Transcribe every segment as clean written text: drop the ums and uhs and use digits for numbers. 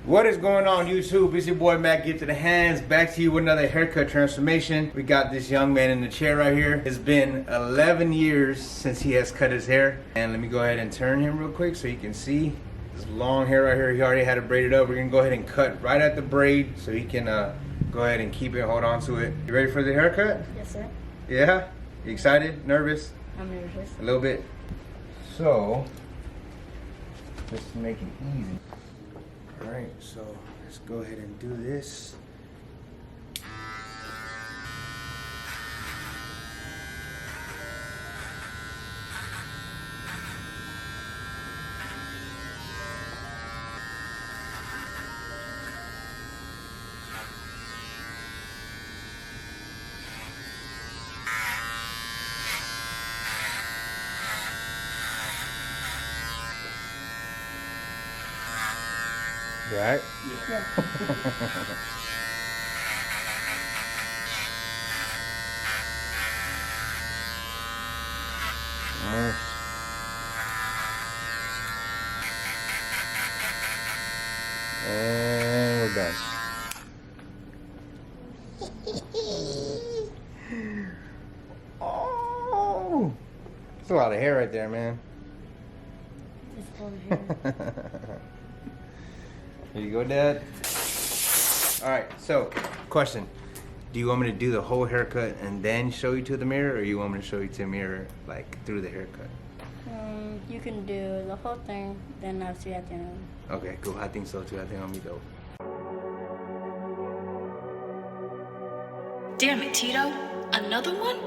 What is going on YouTube? It's your boy Matt Giftedhands, back to you with another haircut transformation. We got this young man in the chair right here. It's been 11 years since he has cut his hair. And let me go ahead and turn him real quick so you can see this long hair right here. He already had it braided up. We're gonna go ahead and cut right at the braid so he can go ahead and keep it, hold on to it. You ready for the haircut? Yes, sir. Yeah? You excited? Nervous? I'm nervous. A little bit. So, just to make it easy. Alright, so let's go ahead and do this. Right? Yeah. And we're done. Oh, that's a lot of hair right there, man. It's full of hair. Here you go, Dad. All right, so question. Do you want me to do the whole haircut and then show you to the mirror, or you want me to show you to the mirror, like, through the haircut? You can do the whole thing, then I'll see at the end. Okay, cool. I think so, too. I think I'll be dope. Damn it, Tito. Another one?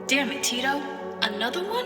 Damn it, Tito. Another one?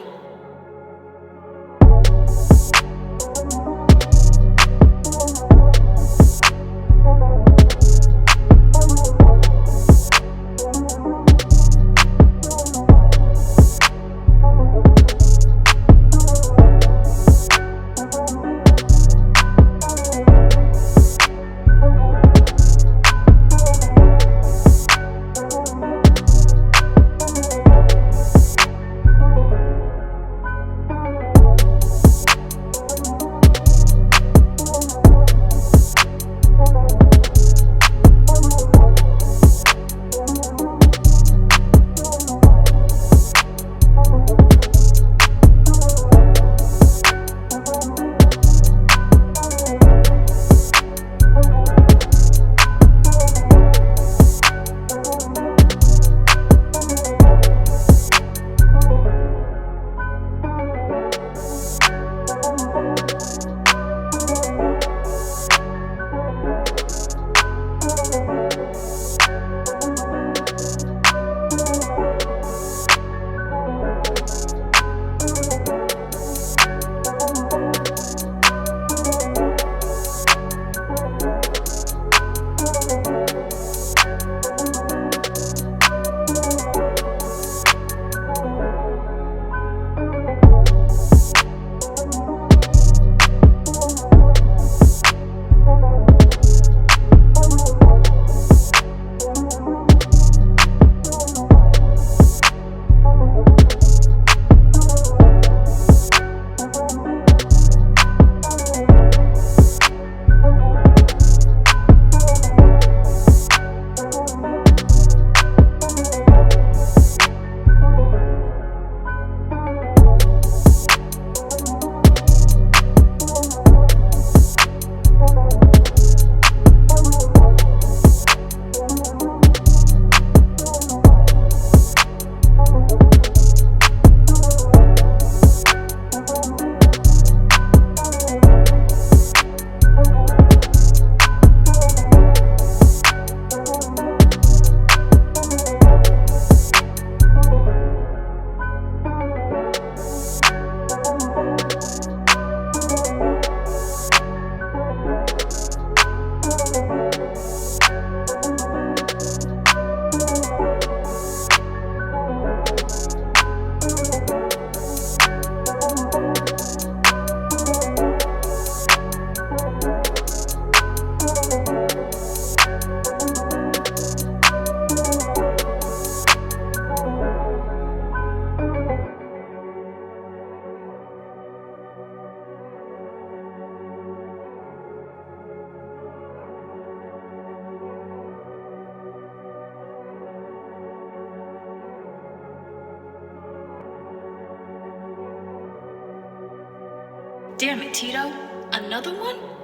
Damn it, Tito. Another one?